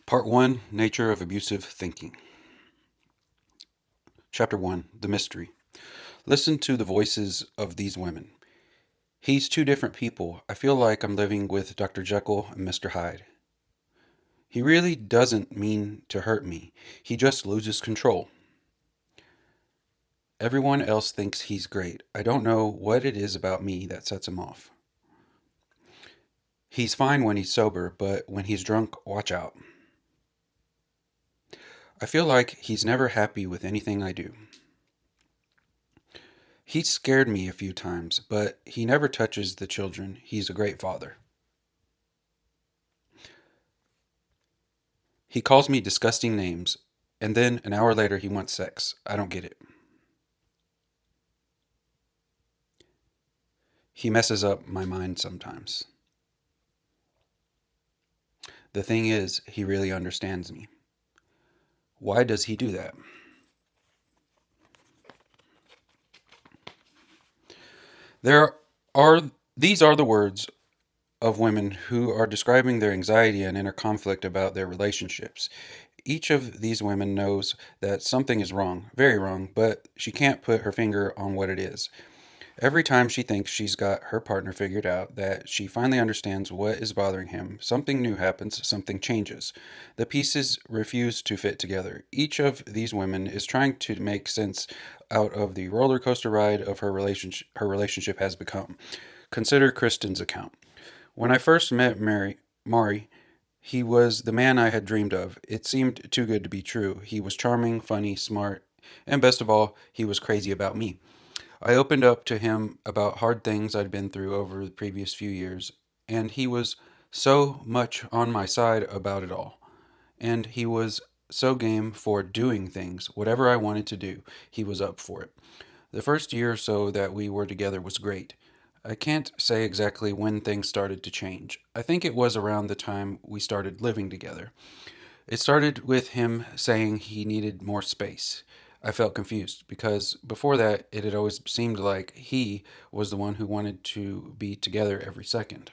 Part 1, Nature of Abusive Thinking. Chapter 1, The Mystery. Listen to the voices of these women. He's two different people. I feel like I'm living with Dr. Jekyll and Mr. Hyde. He really doesn't mean to hurt me. He just loses control. Everyone else thinks he's great. I don't know what it is about me that sets him off. He's fine when he's sober, but when he's drunk, watch out. I feel like he's never happy with anything I do. He's scared me a few times, but he never touches the children. He's a great father. He calls me disgusting names, and then an hour later he wants sex. I don't get it. He messes up my mind sometimes. The thing is, he really understands me. Why does he do that? There are these are the words of women who are describing their anxiety and inner conflict about their relationships. Each of these women knows that something is wrong, very wrong, but she can't put her finger on what it is. Every time she thinks she's got her partner figured out, that she finally understands what is bothering him, something new happens, something changes. The pieces refuse to fit together. Each of these women is trying to make sense out of the roller coaster ride of her relationship has become. Consider Kristen's account. When I first met Mari, he was the man I had dreamed of. It seemed too good to be true. He was charming, funny, smart, and best of all, he was crazy about me. I opened up to him about hard things I'd been through over the previous few years, and he was so much on my side about it all. And he was so game for doing things. Whatever I wanted to do, he was up for it. The first year or so that we were together was great. I can't say exactly when things started to change. I think it was around the time we started living together. It started with him saying he needed more space. I felt confused because before that, it had always seemed like he was the one who wanted to be together every second.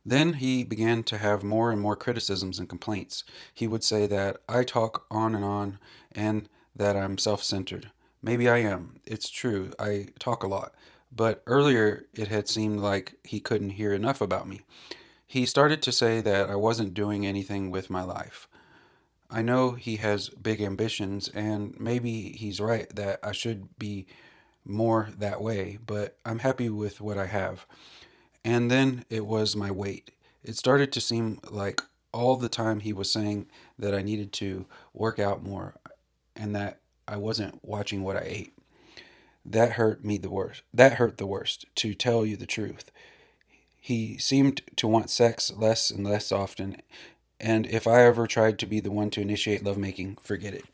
Then he began to have more and more criticisms and complaints. He would say that I talk on and that I'm self centered. Maybe I am. It's true, I talk a lot. But earlier, it had seemed like he couldn't hear enough about me. He started to say that I wasn't doing anything with my life. I know he has big ambitions, and maybe he's right that I should be more that way, but I'm happy with what I have. And then it was my weight. It started to seem like all the time he was saying that I needed to work out more and that I wasn't watching what I ate. That hurt me the worst. That hurt the worst, to tell you the truth. He seemed to want sex less and less often, and if I ever tried to be the one to initiate lovemaking, forget it.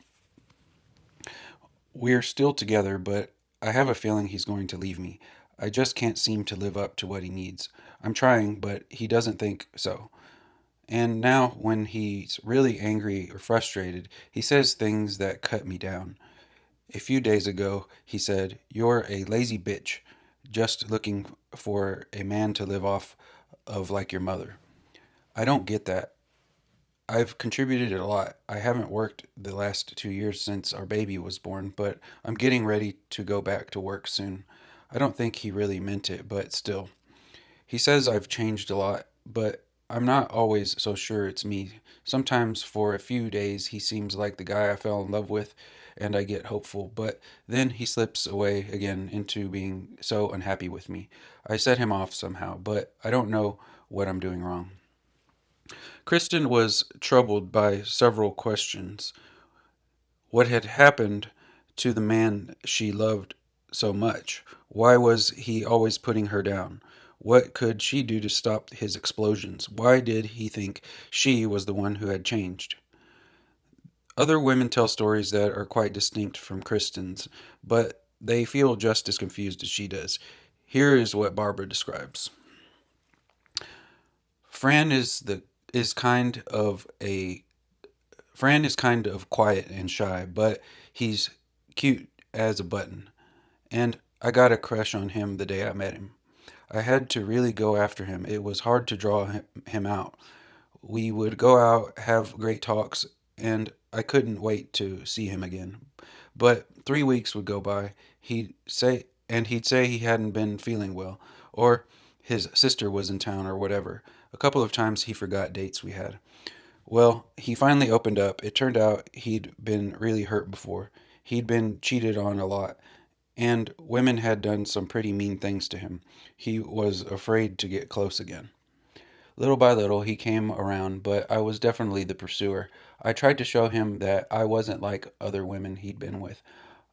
We're still together, but I have a feeling he's going to leave me. I just can't seem to live up to what he needs. I'm trying, but he doesn't think so. And now, when he's really angry or frustrated, he says things that cut me down. A few days ago, he said, "You're a lazy bitch, just looking for a man to live off of like your mother." I don't get that. I've contributed a lot. I haven't worked the last 2 years since our baby was born, but I'm getting ready to go back to work soon. I don't think he really meant it, but still. He says I've changed a lot, but I'm not always so sure it's me. Sometimes for a few days he seems like the guy I fell in love with, and I get hopeful, but then he slips away again into being so unhappy with me. I set him off somehow, but I don't know what I'm doing wrong. Kristen was troubled by several questions. What had happened to the man she loved so much? Why was he always putting her down? What could she do to stop his explosions? Why did he think she was the one who had changed? Other women tell stories that are quite distinct from Kristen's, but they feel just as confused as she does. Here is what Barbara describes. Fran is the is kind of a Fran is kind of quiet and shy, but he's cute as a button. And I got a crush on him the day I met him. I had to really go after him. It was hard to draw him out. We would go out, have great talks, and I couldn't wait to see him again. But 3 weeks would go by. He'd say he hadn't been feeling well, or his sister was in town, or whatever. A couple of times he forgot dates we had. Well, he finally opened up. It turned out he'd been really hurt before. He'd been cheated on a lot, and women had done some pretty mean things to him. He was afraid to get close again. Little by little, he came around, but I was definitely the pursuer. I tried to show him that I wasn't like other women he'd been with.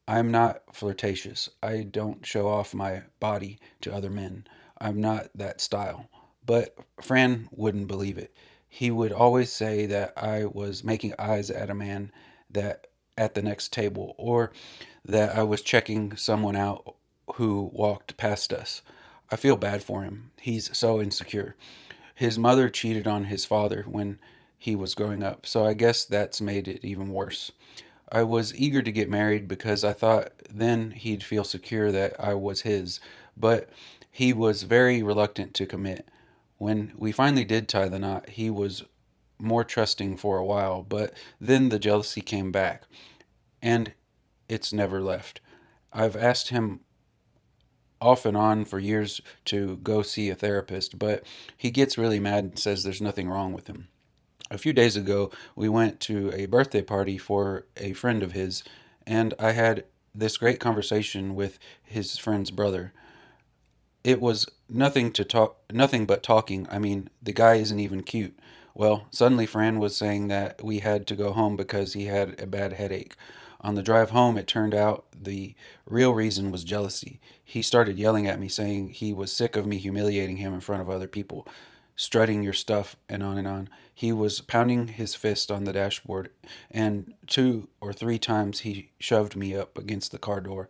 I'm not flirtatious. I don't show off my body to other men. I'm not that style. But Fran wouldn't believe it. He would always say that I was making eyes at a man that at the next table, or that I was checking someone out who walked past us. I feel bad for him. He's so insecure. His mother cheated on his father when he was growing up, so I guess that's made it even worse. I was eager to get married because I thought then he'd feel secure that I was his, but he was very reluctant to commit. When we finally did tie the knot, he was more trusting for a while, but then the jealousy came back, and it's never left. I've asked him off and on for years to go see a therapist, but he gets really mad and says there's nothing wrong with him. A few days ago, we went to a birthday party for a friend of his, and I had this great conversation with his friend's brother. It was nothing but talking. I mean, the guy isn't even cute. Well, suddenly Fran was saying that we had to go home because he had a bad headache. On the drive home, it turned out the real reason was jealousy. He started yelling at me, saying he was sick of me humiliating him in front of other people, strutting your stuff, and on and on. He was pounding his fist on the dashboard, and 2 or 3 times he shoved me up against the car door.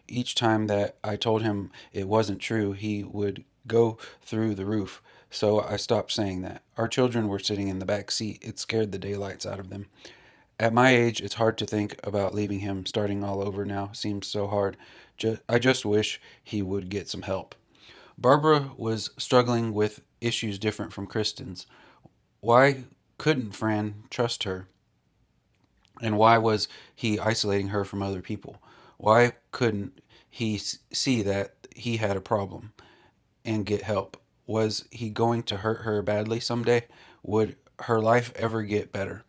Each time that I told him it wasn't true, he would go through the roof. So I stopped saying that. Our children were sitting in the back seat. It scared the daylights out of them. At my age, it's hard to think about leaving him. Starting all over now seems so hard. I just wish he would get some help. Barbara was struggling with issues different from Kristen's. Why couldn't Fran trust her? And why was he isolating her from other people? Why couldn't he see that he had a problem and get help? Was he going to hurt her badly someday? Would her life ever get better?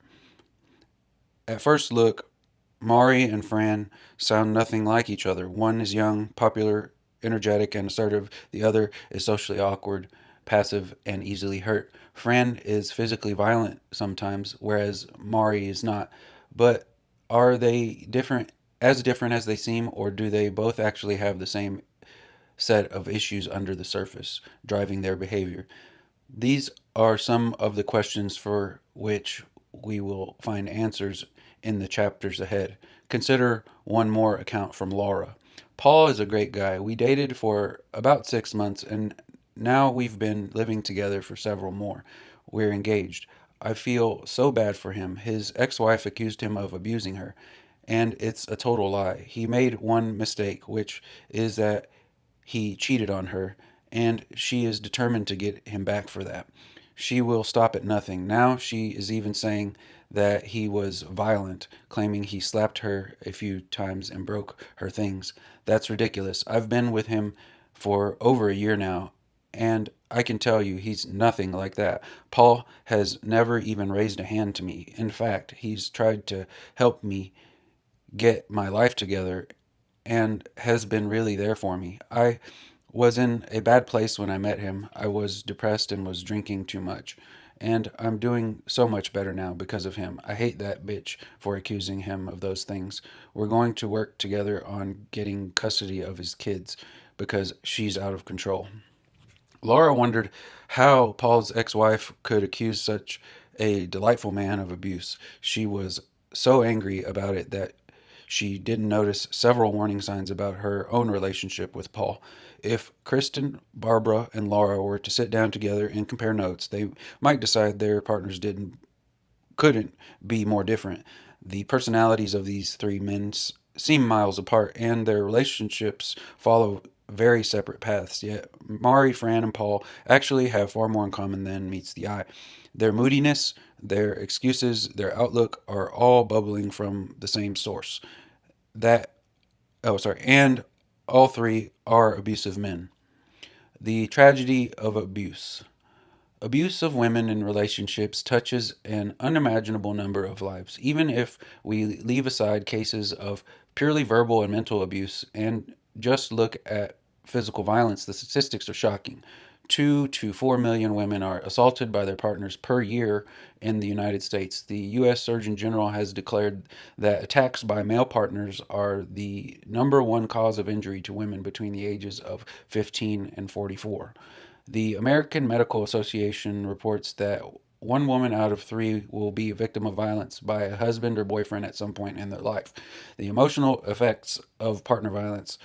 At first look, Mari and Fran sound nothing like each other. One is young, popular, energetic, and assertive. The other is socially awkward, passive, and easily hurt. Fran is physically violent sometimes, whereas Mari is not. But are they different as they seem, or do they both actually have the same set of issues under the surface driving their behavior? These are some of the questions for which we will find answers in the chapters ahead. Consider one more account from Laura. Paul is a great guy. We dated for about 6 months, and now we've been living together for several more. We're engaged. I feel so bad for him. His ex wife accused him of abusing her, and it's a total lie. He made one mistake, which is that he cheated on her, and she is determined to get him back for that. She will stop at nothing. Now she is even saying that he was violent, claiming he slapped her a few times and broke her things. That's ridiculous. I've been with him for over a year now, and I can tell you he's nothing like that. Paul has never even raised a hand to me. In fact, he's tried to help me get my life together and has been really there for me. I was in a bad place when I met him. I was depressed and was drinking too much. And I'm doing so much better now because of him. I hate that bitch for accusing him of those things. We're going to work together on getting custody of his kids because she's out of control. Laura wondered how Paul's ex wife could accuse such a delightful man of abuse. She was so angry about it that she didn't notice several warning signs about her own relationship with Paul. If Kristen, Barbara, and Laura were to sit down together and compare notes, they might decide their partners couldn't be more different. The personalities of these three men seem miles apart, and their relationships follow very separate paths, yet Mari, Fran, and Paul actually have far more in common than meets the eye. Their moodiness, their excuses, their outlook are all bubbling from the same source. That, oh, sorry, and all three are abusive men. The tragedy of abuse. Abuse of women in relationships touches an unimaginable number of lives. Even if we leave aside cases of purely verbal and mental abuse and just look at physical violence, the statistics are shocking. 2 to 4 million women are assaulted by their partners per year in the United States. The U.S. Surgeon General has declared that attacks by male partners are the number one cause of injury to women between the ages of 15 and 44. The American Medical Association reports that one woman out of three will be a victim of violence by a husband or boyfriend at some point in their life. The emotional effects of partner violence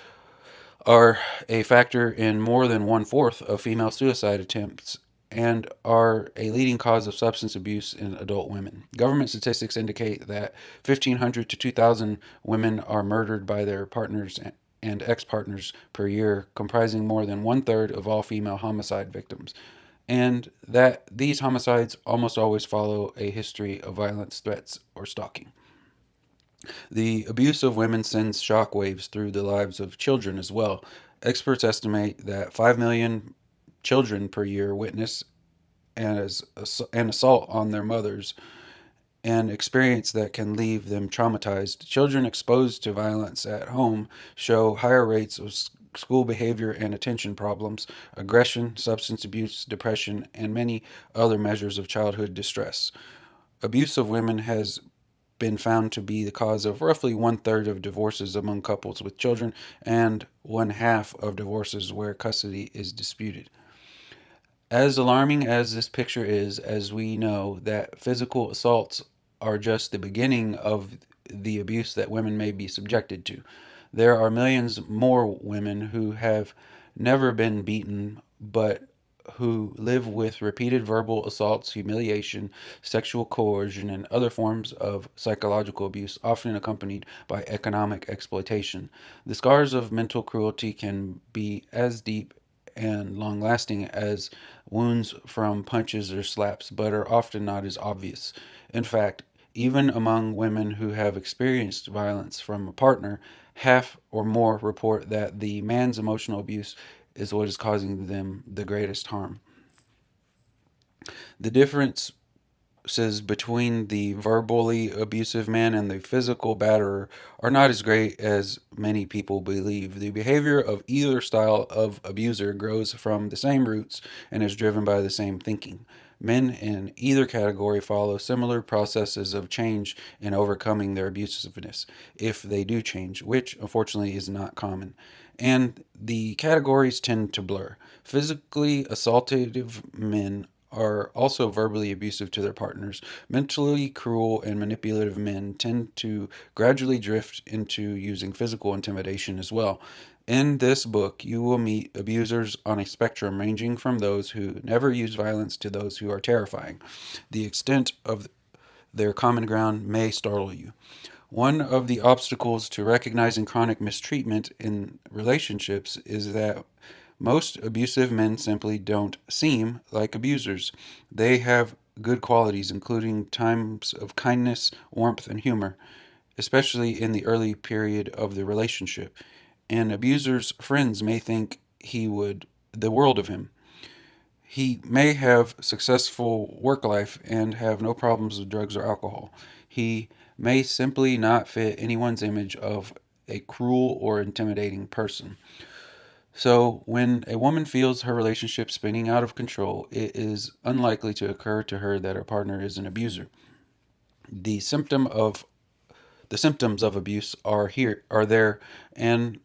are a factor in more than one fourth of female suicide attempts and are a leading cause of substance abuse in adult women. Government statistics indicate that 1,500 to 2,000 women are murdered by their partners and ex partners per year, comprising more than one third of all female homicide victims, and that these homicides almost always follow a history of violence, threats, or stalking. The abuse of women sends shockwaves through the lives of children as well. Experts estimate that 5 million children per year witness an assault on their mothers, an experience that can leave them traumatized. Children exposed to violence at home show higher rates of school behavior and attention problems, aggression, substance abuse, depression, and many other measures of childhood distress. Abuse of women has been found to be the cause of roughly one third of divorces among couples with children and one half of divorces where custody is disputed. As alarming as this picture is, as we know that physical assaults are just the beginning of the abuse that women may be subjected to, there are millions more women who have never been beaten but who live with repeated verbal assaults, humiliation, sexual coercion, and other forms of psychological abuse, often accompanied by economic exploitation. The scars of mental cruelty can be as deep and long lasting as wounds from punches or slaps, but are often not as obvious. In fact, even among women who have experienced violence from a partner, half or more report that the man's emotional abuse is what is causing them the greatest harm. The differences between the verbally abusive man and the physical batterer are not as great as many people believe. The behavior of either style of abuser grows from the same roots and is driven by the same thinking. Men in either category follow similar processes of change in overcoming their abusiveness, if they do change, which unfortunately is not common. And the categories tend to blur. Physically assaultive men are also verbally abusive to their partners. Mentally cruel and manipulative men tend to gradually drift into using physical intimidation as well. In this book, you will meet abusers on a spectrum ranging from those who never use violence to those who are terrifying. The extent of their common ground may startle you. One of the obstacles to recognizing chronic mistreatment in relationships is that most abusive men simply don't seem like abusers. They have good qualities, including times of kindness, warmth, and humor, especially in the early period of the relationship. An abuser's friends may think he would the world of him. He may have successful work life and have no problems with drugs or alcohol. He may simply not fit anyone's image of a cruel or intimidating person. So, when a woman feels her relationship spinning out of control, it is unlikely to occur to her that her partner is an abuser. The symptom of the symptoms of abuse are there, and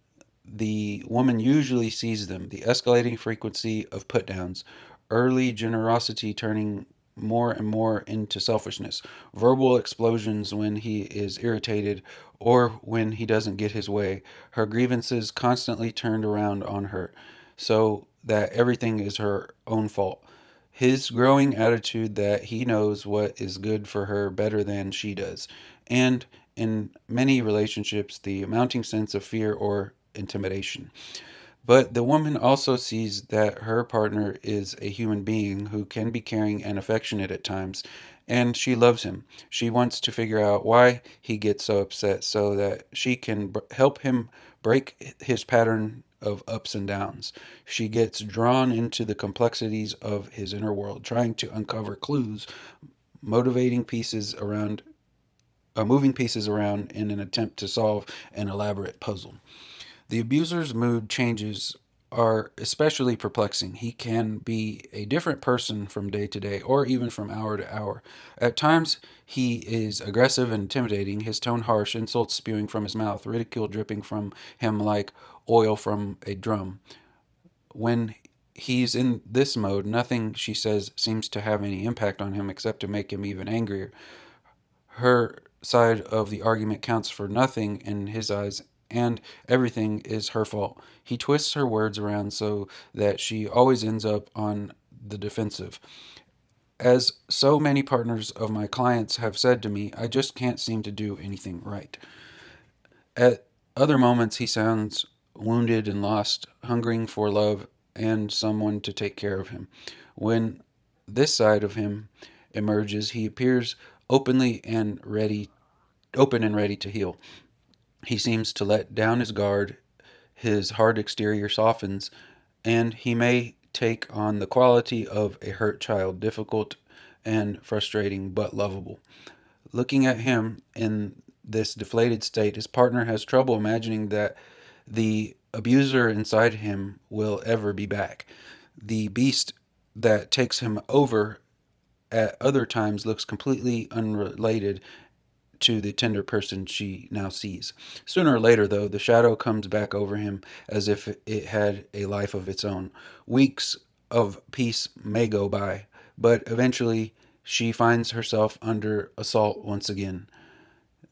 the woman usually sees them: the escalating frequency of put downs, early generosity turning more and more into selfishness, verbal explosions when he is irritated or when he doesn't get his way, her grievances constantly turned around on her so that everything is her own fault. His growing attitude that he knows what is good for her better than she does, and in many relationships, the mounting sense of fear or intimidation. But the woman also sees that her partner is a human being who can be caring and affectionate at times, and she loves him. She wants to figure out why he gets so upset so that she can help him break his pattern of ups and downs. She gets drawn into the complexities of his inner world, trying to uncover clues, motivating pieces around, moving pieces around in an attempt to solve an elaborate puzzle. The abuser's mood changes are especially perplexing. He can be a different person from day to day or even from hour to hour. At times, he is aggressive and intimidating, his tone harsh, insults spewing from his mouth, ridicule dripping from him like oil from a drum. When he's in this mode, nothing she says seems to have any impact on him except to make him even angrier. Her side of the argument counts for nothing in his eyes, and everything is her fault. He twists her words around so that she always ends up on the defensive. As so many partners of my clients have said to me, I just can't seem to do anything right. At other moments, he sounds wounded and lost, hungering for love and someone to take care of him. When this side of him emerges, he appears openly and ready open and ready to heal. He seems to let down his guard, his hard exterior softens, and he may take on the quality of a hurt child, difficult and frustrating but lovable. Looking at him in this deflated state, his partner has trouble imagining that the abuser inside him will ever be back. The beast that takes him over at other times looks completely unrelated to the tender person she now sees. Sooner or later, though, the shadow comes back over him as if it had a life of its own. Weeks of peace may go by, but eventually she finds herself under assault once again.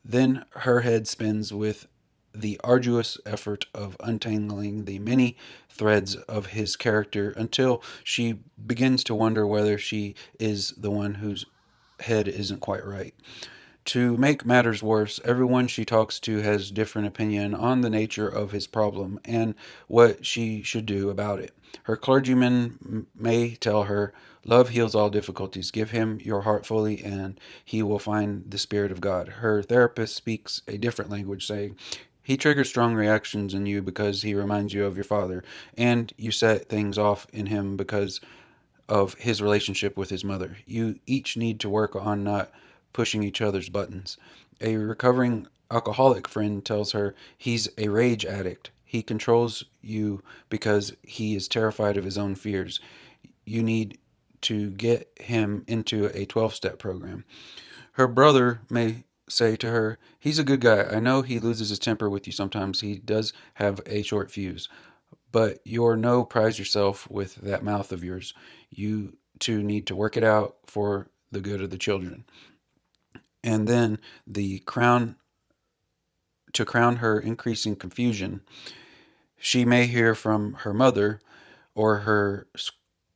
Then her head spins with the arduous effort of untangling the many threads of his character until she begins to wonder whether she is the one whose head isn't quite right. To make matters worse, everyone she talks to has different opinion on the nature of his problem and what she should do about it. Her clergyman may tell her, "Love heals all difficulties. Give him your heart fully, and he will find the Spirit of God." Her therapist speaks a different language, saying, "He triggers strong reactions in you because he reminds you of your father, and you set things off in him because of his relationship with his mother. You each need to work on not pushing each other's buttons." A recovering alcoholic friend tells her he's a rage addict. He controls you because he is terrified of his own fears. You need to get him into a 12-step program. Her brother may say to her, "He's a good guy. I know he loses his temper with you sometimes. He does have a short fuse. But you're no prize yourself with that mouth of yours. You two need to work it out for the good of the children." And then the crown to crown her increasing confusion, she may hear from her mother or her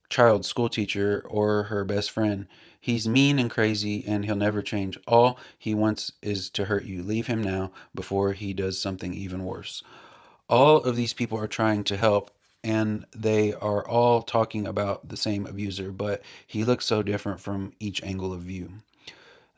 child's school teacher or her best friend, "He's mean and crazy and he'll never change. All he wants is to hurt you. Leave him now before he does something even worse." All of these people are trying to help, and they are all talking about the same abuser, but he looks so different from each angle of view.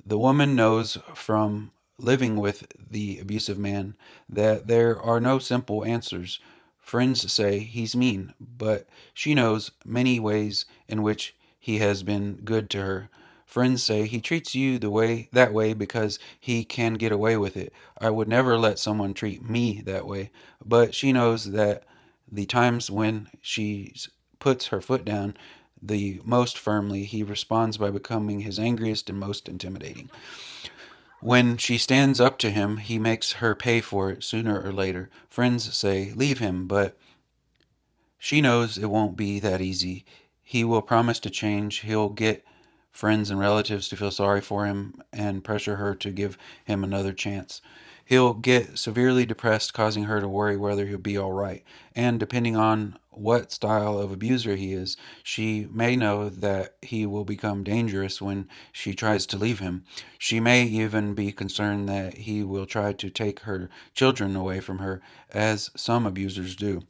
The woman knows from living with the abusive man that there are no simple answers. Friends say he's mean, but she knows many ways in which he has been good to her. Friends say he treats you the way that way because he can get away with it. I would never let someone treat me that way. But she knows that the times when she puts her foot down the most firmly, he responds by becoming his angriest and most intimidating. When she stands up to him, he makes her pay for it sooner or later. Friends say, "Leave him," but she knows it won't be that easy. He will promise to change. He'll get friends and relatives to feel sorry for him and pressure her to give him another chance. He'll get severely depressed, causing her to worry whether he'll be all right. And depending on what style of abuser he is, she may know that he will become dangerous when she tries to leave him. She may even be concerned that he will try to take her children away from her, as some abusers do.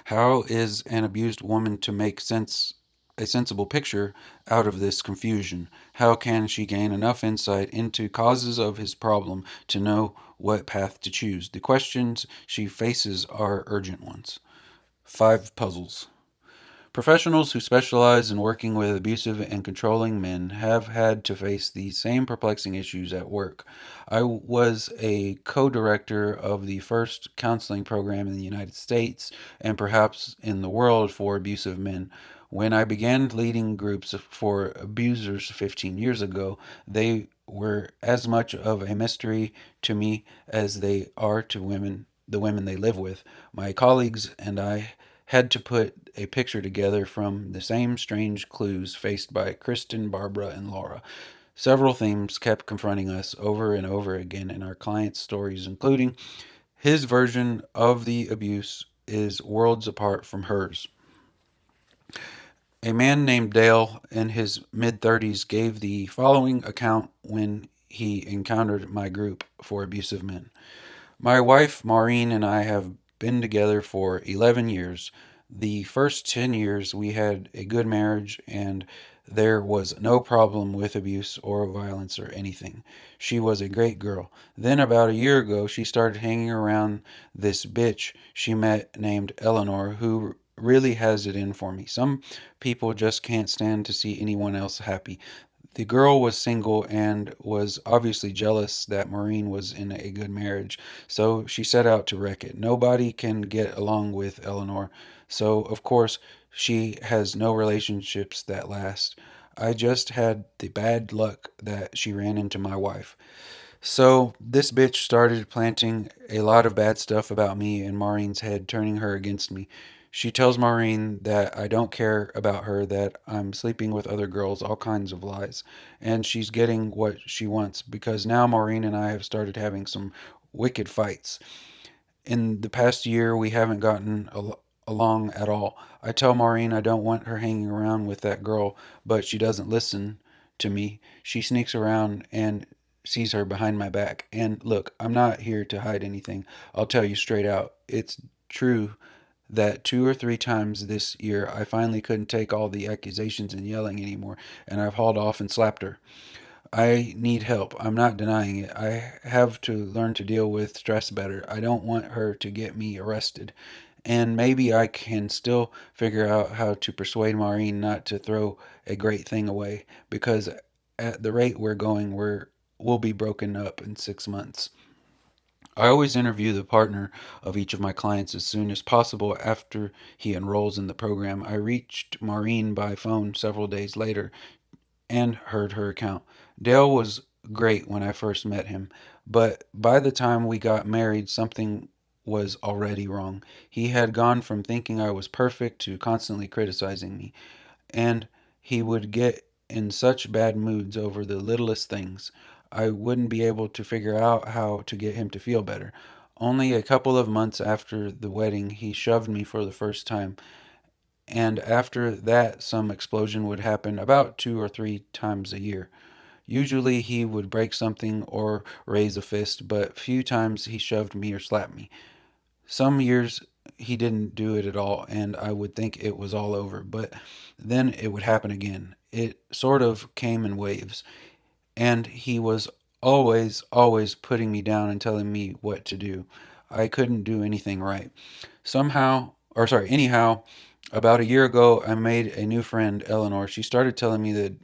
How is an abused woman to make a sensible picture out of this confusion? How can she gain enough insight into causes of his problem to know what path to choose? The questions she faces are urgent ones. 5 puzzles. Professionals who specialize in working with abusive and controlling men have had to face these same perplexing issues at work. I was a co director of the first counseling program in the United States and perhaps in the world for abusive men. When I began leading groups for abusers 15 years ago, they were as much of a mystery to me as they are to the women they live with. My colleagues and I had to put a picture together from the same strange clues faced by Kristen, Barbara, and Laura. Several themes kept confronting us over and over again in our clients' stories, including his version of the abuse is worlds apart from hers. A man named Dale in his mid 30s gave the following account when he encountered my group for abusive men. My wife, Maureen, and I have been together for 11 years. The first 10 years we had a good marriage and there was no problem with abuse or violence or anything. She was a great girl. Then, about a year ago, she started hanging around this bitch she met named Eleanor, who really has it in for me. Some people just can't stand to see anyone else happy. The girl was single and was obviously jealous that Maureen was in a good marriage, so she set out to wreck it. Nobody can get along with Eleanor, so of course she has no relationships that last. I just had the bad luck that she ran into my wife. So this bitch started planting a lot of bad stuff about me in Maureen's head, turning her against me. She tells Maureen that I don't care about her, that I'm sleeping with other girls, all kinds of lies. And she's getting what she wants because now Maureen and I have started having some wicked fights. In the past year, we haven't gotten along at all. I tell Maureen I don't want her hanging around with that girl, but she doesn't listen to me. She sneaks around and sees her behind my back. And look, I'm not here to hide anything. I'll tell you straight out. It's true that 2 or 3 times this year I finally couldn't take all the accusations and yelling anymore, and I've hauled off and slapped her. I need help. I'm not denying it. I have to learn to deal with stress better. I don't want her to get me arrested. And maybe I can still figure out how to persuade Maureen not to throw a great thing away because at the rate we're going, we'll be broken up in 6 months. I always interview the partner of each of my clients as soon as possible after he enrolls in the program. I reached Maureen by phone several days later and heard her account. Dale was great when I first met him, but by the time we got married, something was already wrong. He had gone from thinking I was perfect to constantly criticizing me, and he would get in such bad moods over the littlest things. I wouldn't be able to figure out how to get him to feel better. Only a couple of months after the wedding, he shoved me for the first time, and after that, some explosion would happen about 2 or 3 times a year. Usually he would break something or raise a fist, but few times he shoved me or slapped me. Some years he didn't do it at all, and I would think it was all over, but then it would happen again. It sort of came in waves, and he was always putting me down and telling me what to do. I couldn't do anything right. Anyhow, about a year ago, I made a new friend, Eleanor. She started telling me that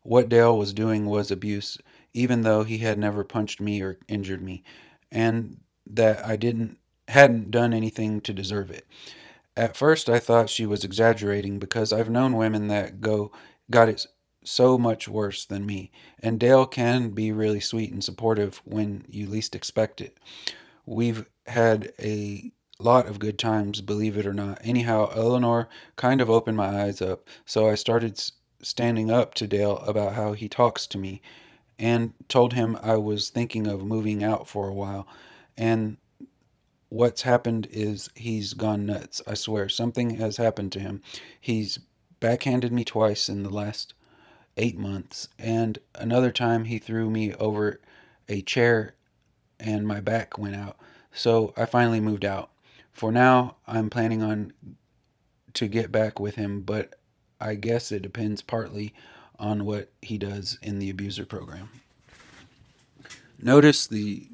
what Dale was doing was abuse, even though he had never punched me or injured me, and that I didn't hadn't done anything to deserve it. At first, I thought she was exaggerating because I've known women that got it so much worse than me, and Dale can be really sweet and supportive when you least expect it. We've had a lot of good times, believe it or not. Anyhow, Eleanor kind of opened my eyes up, so I started standing up to Dale about how he talks to me and told him I was thinking of moving out for a while. And what's happened is he's gone nuts. I swear, something has happened to him. He's backhanded me twice in the last 8 months, and another time he threw me over a chair and my back went out. So I finally moved out. For now, I'm planning on to get back with him, but I guess it depends partly on what he does in the abuser program. Notice the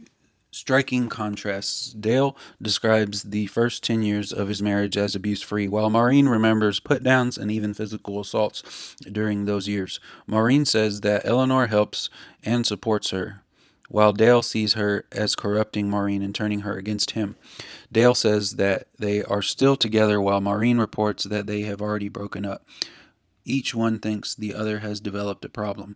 striking contrasts. Dale describes the first 10 years of his marriage as abuse free, while Maureen remembers put downs and even physical assaults during those years. Maureen says that Eleanor helps and supports her, while Dale sees her as corrupting Maureen and turning her against him. Dale says that they are still together, while Maureen reports that they have already broken up. Each one thinks the other has developed a problem.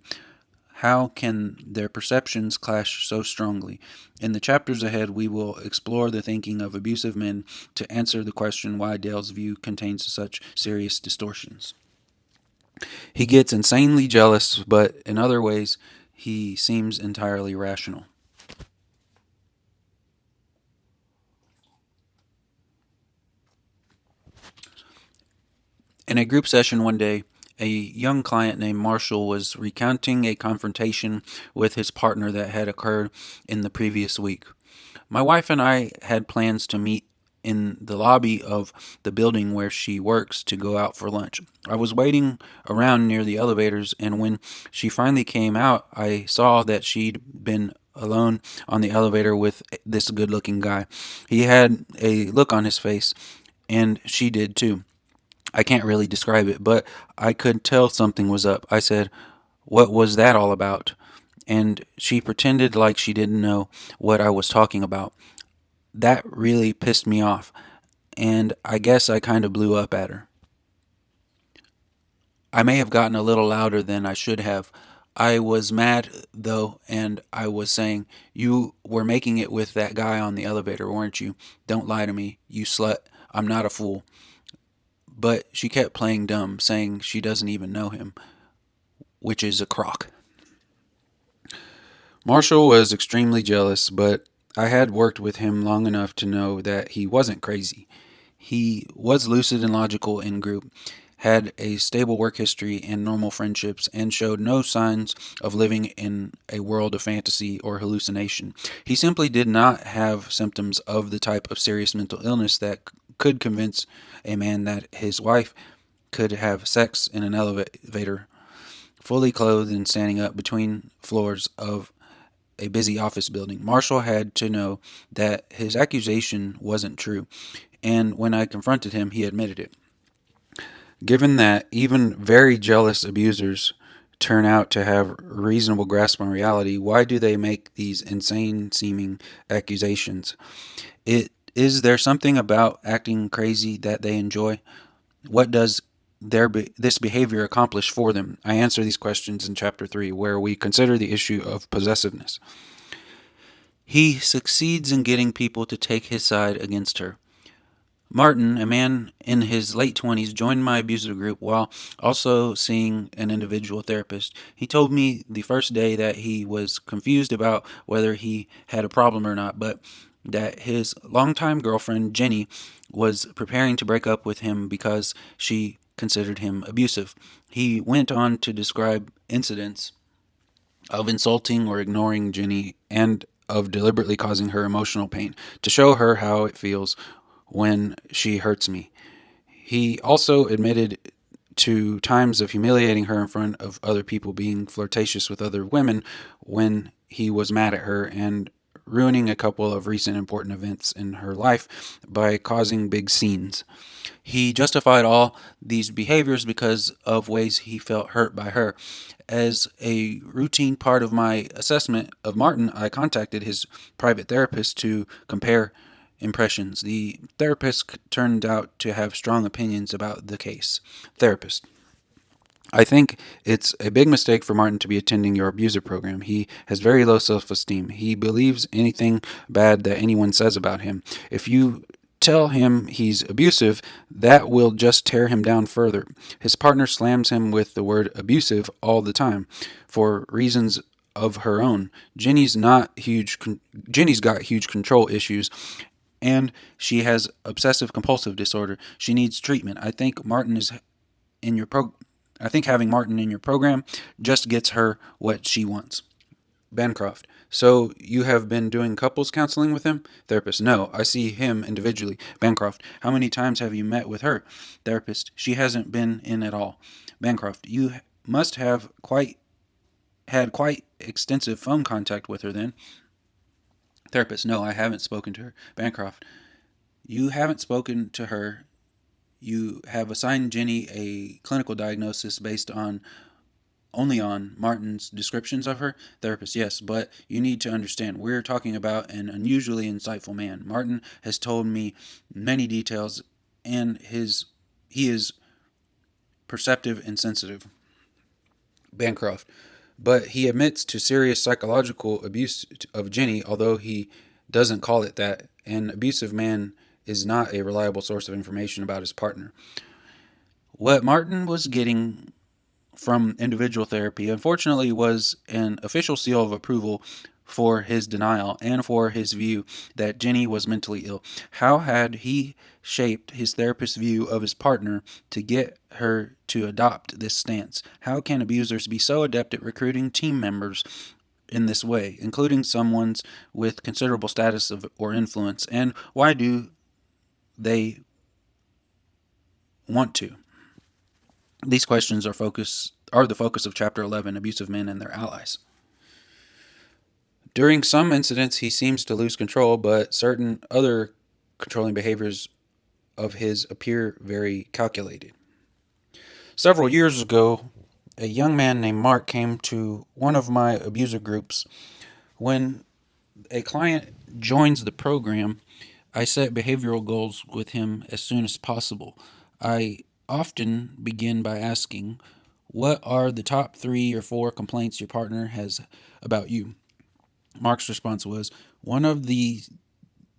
How can their perceptions clash so strongly? In the chapters ahead, we will explore the thinking of abusive men to answer the question why Dale's view contains such serious distortions. He gets insanely jealous, but in other ways, he seems entirely rational. In a group session one day, a young client named Marshall was recounting a confrontation with his partner that had occurred in the previous week. My wife and I had plans to meet in the lobby of the building where she works to go out for lunch. I was waiting around near the elevators, and when she finally came out, I saw that she'd been alone on the elevator with this good looking guy. He had a look on his face, and she did too. I can't really describe it, but I could tell something was up. I said, "What was that all about?" And she pretended like she didn't know what I was talking about. That really pissed me off, and I guess I kind of blew up at her. I may have gotten a little louder than I should have. I was mad, though, and I was saying, "You were making it with that guy on the elevator, weren't you? Don't lie to me, you slut. I'm not a fool." But she kept playing dumb, saying she doesn't even know him, which is a crock. Marshall was extremely jealous, but I had worked with him long enough to know that he wasn't crazy. He was lucid and logical in group, had a stable work history and normal friendships, and showed no signs of living in a world of fantasy or hallucination. He simply did not have symptoms of the type of serious mental illness that could convince a man that his wife could have sex in an elevator, fully clothed and standing up between floors of a busy office building. Marshall had to know that his accusation wasn't true, and when I confronted him, he admitted it. Given that even very jealous abusers turn out to have reasonable grasp on reality, why do they make these insane seeming accusations? Is there something about acting crazy that they enjoy? What does this behavior accomplish for them? I answer these questions in chapter 3, where we consider the issue of possessiveness. He succeeds in getting people to take his side against her. Martin, a man in his late 20s, joined my abuser group while also seeing an individual therapist. He told me the first day that he was confused about whether he had a problem or not, but that his longtime girlfriend, Jenny, was preparing to break up with him because she considered him abusive. He went on to describe incidents of insulting or ignoring Jenny and of deliberately causing her emotional pain to show her how it feels when she hurts me. He also admitted to times of humiliating her in front of other people, being flirtatious with other women when he was mad at her, and ruining a couple of recent important events in her life by causing big scenes. He justified all these behaviors because of ways he felt hurt by her. As a routine part of my assessment of Martin, I contacted his private therapist to compare impressions. The therapist turned out to have strong opinions about the case. Therapist: I think it's a big mistake for Martin to be attending your abuser program. He has very low self esteem. He believes anything bad that anyone says about him. If you tell him he's abusive, that will just tear him down further. His partner slams him with the word abusive all the time for reasons of her own. Jenny's got huge control issues, and she has obsessive compulsive disorder. She needs treatment. In your pro I think having Martin in your program just gets her what she wants. Bancroft: So you have been doing couples counseling with him? Therapist: No, I see him individually. Bancroft: How many times have you met with her? Therapist: She hasn't been in at all. Bancroft: You must have quite extensive phone contact with her then. Therapist: No, I haven't spoken to her. Bancroft: You haven't spoken to her. You have assigned Jenny a clinical diagnosis based on only on Martin's descriptions of her? Therapist: Yes, but you need to understand, we're talking about an unusually insightful man. Martin has told me many details, and he is perceptive and sensitive. Bancroft: But he admits to serious psychological abuse of Jenny, although he doesn't call it that. An abusive man is not a reliable source of information about his partner. What Martin was getting from individual therapy, unfortunately, was an official seal of approval for his denial and for his view that Jenny was mentally ill. How had he shaped his therapist's view of his partner to get her to adopt this stance? How can abusers be so adept at recruiting team members in this way, including someone's with considerable status or influence? And why do they want to? These questions are the focus of Chapter 11, Abusive Men and Their Allies. During some incidents, he seems to lose control, but certain other controlling behaviors of his appear very calculated. Several years ago, a young man named Mark came to one of my abuser groups. When a client joins the program, I set behavioral goals with him as soon as possible. I often begin by asking, what are the top 3 or 4 complaints your partner has about you? Mark's response was, one of the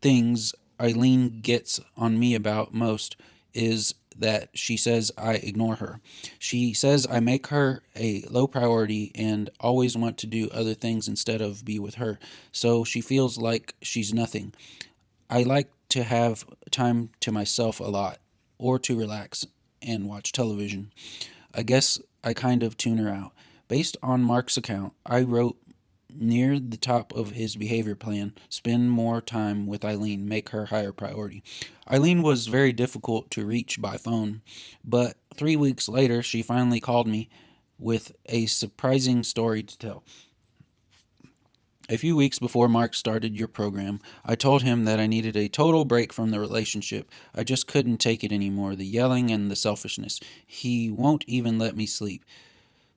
things Eileen gets on me about most is that she says I ignore her. She says I make her a low priority and always want to do other things instead of be with her, so she feels like she's nothing. I like to have time to myself a lot, or to relax and watch television. I guess I kind of tune her out. Based on Mark's account, I wrote near the top of his behavior plan: spend more time with Eileen, make her higher priority. Eileen was very difficult to reach by phone, but 3 weeks later, she finally called me with a surprising story to tell. A few weeks before Mark started your program, I told him that I needed a total break from the relationship. I just couldn't take it anymore, the yelling and the selfishness. He won't even let me sleep.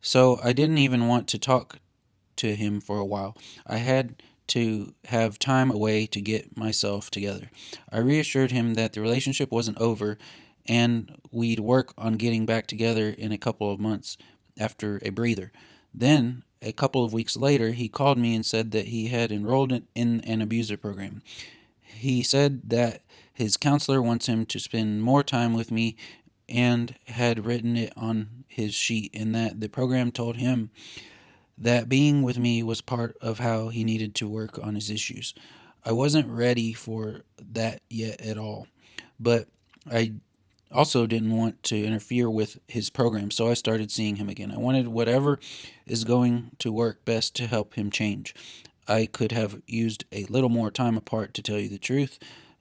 So I didn't even want to talk to him for a while. I had to have time away to get myself together. I reassured him that the relationship wasn't over and we'd work on getting back together in a couple of months after a breather. Then, a couple of weeks later, he called me and said that he had enrolled in an abuser program. He said that his counselor wants him to spend more time with me and had written it on his sheet, and that the program told him that being with me was part of how he needed to work on his issues. I wasn't ready for that yet at all, but I also didn't want to interfere with his program, so I started seeing him again. I wanted whatever is going to work best to help him change. I could have used a little more time apart, to tell you the truth,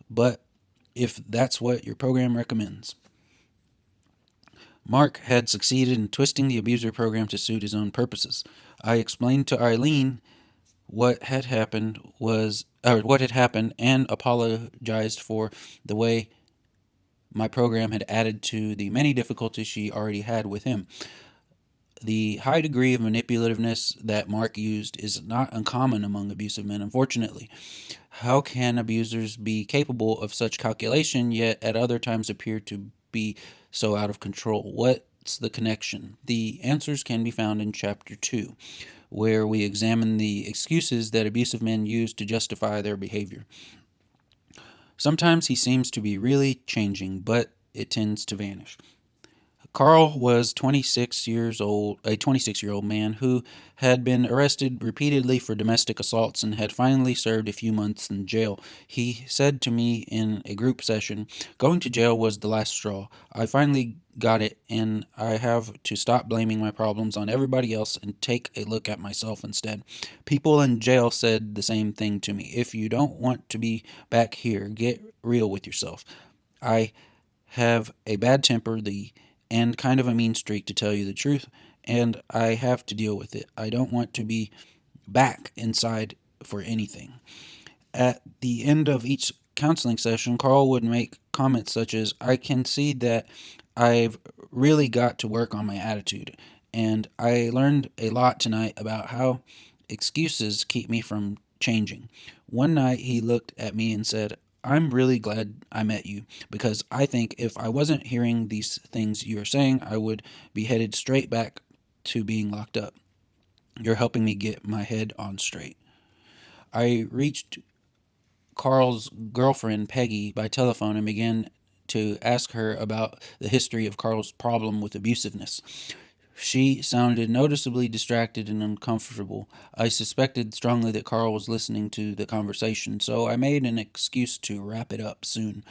but if that's what your program recommends. Mark had succeeded in twisting the abuser program to suit his own purposes. I explained to Eileen what had happened and apologized for the way my program had added to the many difficulties she already had with him. The high degree of manipulativeness that Mark used is not uncommon among abusive men, unfortunately. How can abusers be capable of such calculation, yet at other times appear to be so out of control? What's the connection? The answers can be found in Chapter 2, where we examine the excuses that abusive men use to justify their behavior. Sometimes he seems to be really changing, but it tends to vanish. Carl was 26 years old, a 26-year-old man who had been arrested repeatedly for domestic assaults and had finally served a few months in jail. He said to me in a group session, "Going to jail was the last straw. I finally got it, and I have to stop blaming my problems on everybody else and take a look at myself instead." People in jail said the same thing to me. "If you don't want to be back here, get real with yourself." I have a bad temper, and kind of a mean streak, to tell you the truth, and I have to deal with it. I don't want to be back inside for anything. At the end of each counseling session, Carl would make comments such as, "I can see that I've really got to work on my attitude, and I learned a lot tonight about how excuses keep me from changing." One night he looked at me and said, "I'm really glad I met you, because I think if I wasn't hearing these things you're saying, I would be headed straight back to being locked up. You're helping me get my head on straight." I reached Carl's girlfriend, Peggy, by telephone and began to ask her about the history of Carl's problem with abusiveness. She sounded noticeably distracted and uncomfortable. I suspected strongly that Carl was listening to the conversation, so I made an excuse to wrap it up soon.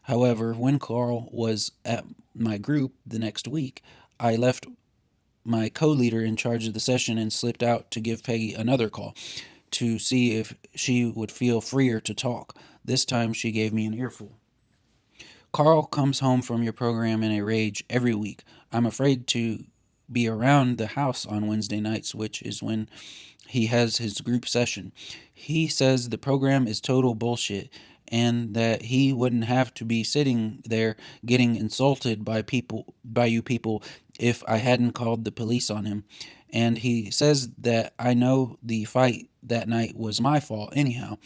However, when Carl was at my group the next week, I left my co leader in charge of the session and slipped out to give Peggy another call to see if she would feel freer to talk. This time she gave me an earful. "Carl comes home from your program in a rage every week. I'm afraid to be around the house on Wednesday nights, which is when he has his group session. He says the program is total bullshit and that he wouldn't have to be sitting there getting insulted by you people if I hadn't called the police on him. And he says that I know the fight that night was my fault anyhow.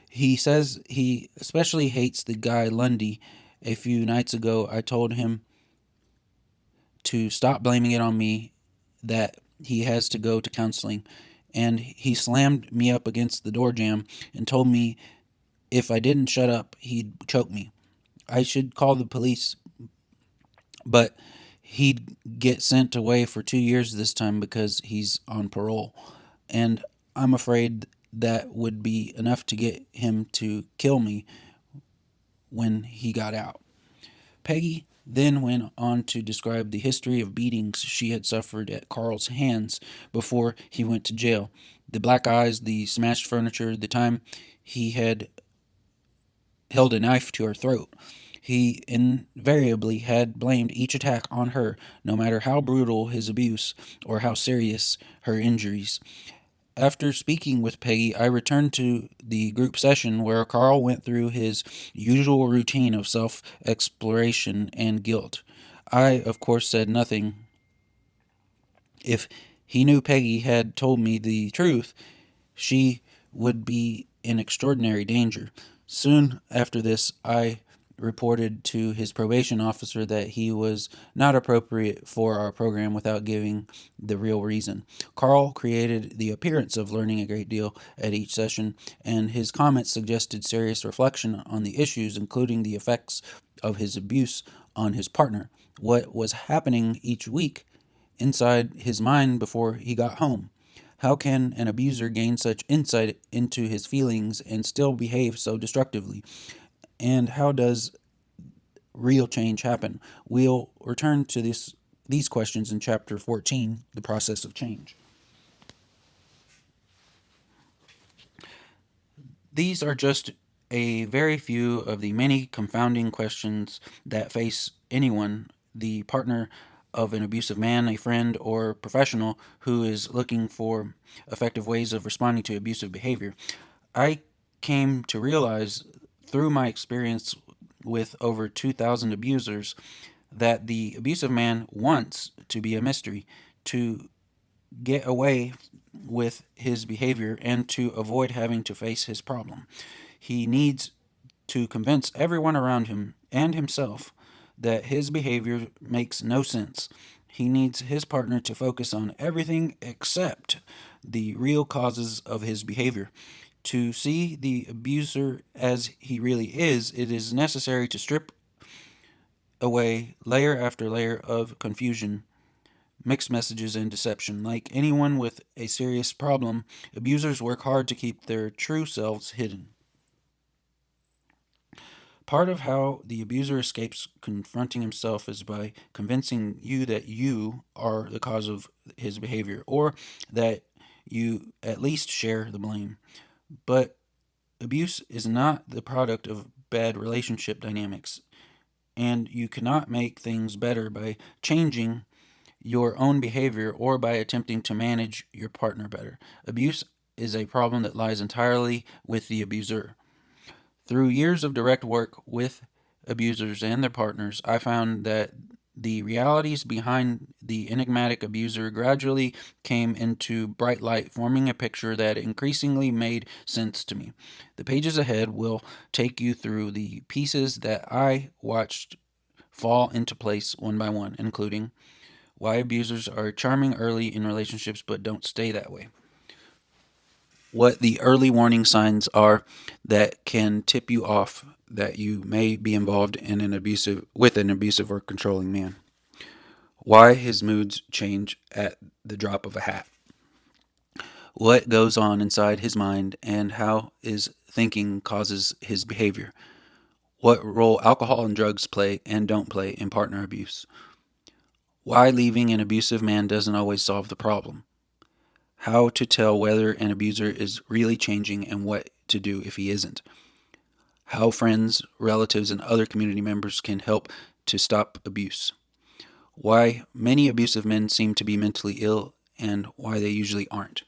He says he especially hates the guy Lundy. A few nights ago, I told him to stop blaming it on me, that he has to go to counseling. And he slammed me up against the door jamb and told me if I didn't shut up, he'd choke me. I should call the police, but he'd get sent away for 2 years this time because he's on parole. And I'm afraid that would be enough to get him to kill me when he got out." Peggy then went on to describe the history of beatings she had suffered at Carl's hands before he went to jail. The black eyes, the smashed furniture, the time he had held a knife to her throat. He invariably had blamed each attack on her, no matter how brutal his abuse or how serious her injuries. After speaking with Peggy, I returned to the group session where Carl went through his usual routine of self exploration and guilt. I, of course, said nothing. If he knew Peggy had told me the truth, she would be in extraordinary danger. Soon after this, I reported to his probation officer that he was not appropriate for our program without giving the real reason. Carl created the appearance of learning a great deal at each session, and his comments suggested serious reflection on the issues, including the effects of his abuse on his partner, what was happening each week inside his mind before he got home. How can an abuser gain such insight into his feelings and still behave so destructively? And how does real change happen? We'll return to these questions in chapter 14, The Process of Change. These are just a very few of the many confounding questions that face anyone, the partner of an abusive man, a friend, or professional who is looking for effective ways of responding to abusive behavior. I came to realize through my experience with over 2,000 abusers that the abusive man wants to be a mystery, to get away with his behavior and to avoid having to face his problem. He needs to convince everyone around him and himself that his behavior makes no sense. He needs his partner to focus on everything except the real causes of his behavior. To see the abuser as he really is, it is necessary to strip away layer after layer of confusion, mixed messages, and deception. Like anyone with a serious problem, abusers work hard to keep their true selves hidden. Part of how the abuser escapes confronting himself is by convincing you that you are the cause of his behavior, or that you at least share the blame. But abuse is not the product of bad relationship dynamics, and you cannot make things better by changing your own behavior or by attempting to manage your partner better. Abuse is a problem that lies entirely with the abuser. Through years of direct work with abusers and their partners, I found that the realities behind the enigmatic abuser gradually came into bright light, forming a picture that increasingly made sense to me. The pages ahead will take you through the pieces that I watched fall into place one by one, including why abusers are charming early in relationships but don't stay that way, what the early warning signs are that can tip you off that you may be involved in an abusive or controlling man, why his moods change at the drop of a hat, what goes on inside his mind and how his thinking causes his behavior, what role alcohol and drugs play and don't play in partner abuse, why leaving an abusive man doesn't always solve the problem, how to tell whether an abuser is really changing and what to do if he isn't, how friends, relatives, and other community members can help to stop abuse, why many abusive men seem to be mentally ill and why they usually aren't.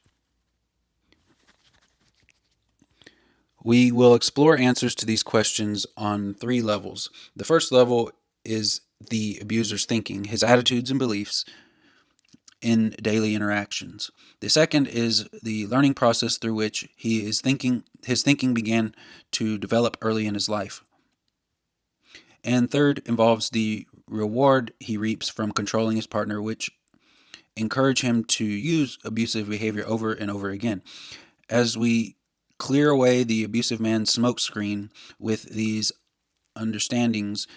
We will explore answers to these questions on 3 levels. The first level is the abuser's thinking, his attitudes and beliefs in daily interactions. The second is the learning process through which his thinking began to develop early in his life. And third involves the reward he reaps from controlling his partner, which encourage him to use abusive behavior over and over again. As we clear away the abusive man's smokescreen with these understandings,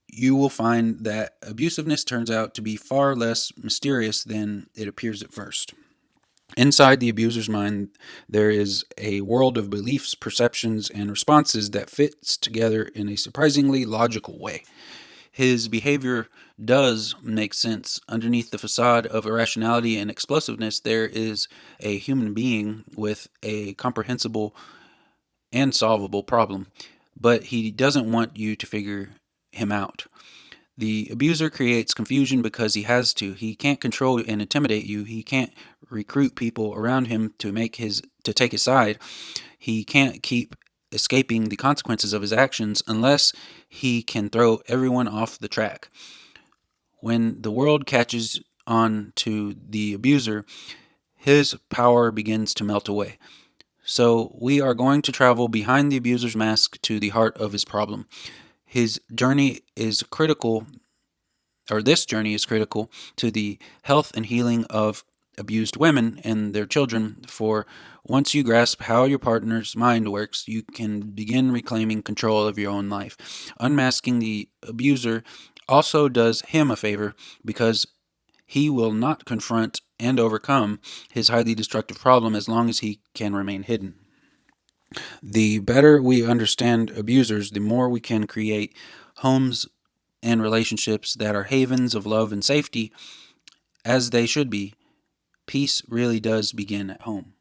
you will find that abusiveness turns out to be far less mysterious than it appears at first. Inside the abuser's mind, there is a world of beliefs, perceptions, and responses that fits together in a surprisingly logical way. His behavior does make sense. Underneath the facade of irrationality and explosiveness, there is a human being with a comprehensible and solvable problem, but he doesn't want you to figure him out. The abuser creates confusion because he has to. He can't control and intimidate you. He can't recruit people around him to take his side. He can't keep escaping the consequences of his actions unless he can throw everyone off the track. When the world catches on to the abuser, his power begins to melt away. So we are going to travel behind the abuser's mask to the heart of his problem. His journey is critical, or this journey is critical to the health and healing of abused women and their children, for once you grasp how your partner's mind works, you can begin reclaiming control of your own life. Unmasking the abuser also does him a favor because he will not confront and overcome his highly destructive problem as long as he can remain hidden. The better we understand abusers, the more we can create homes and relationships that are havens of love and safety, as they should be. Peace really does begin at home.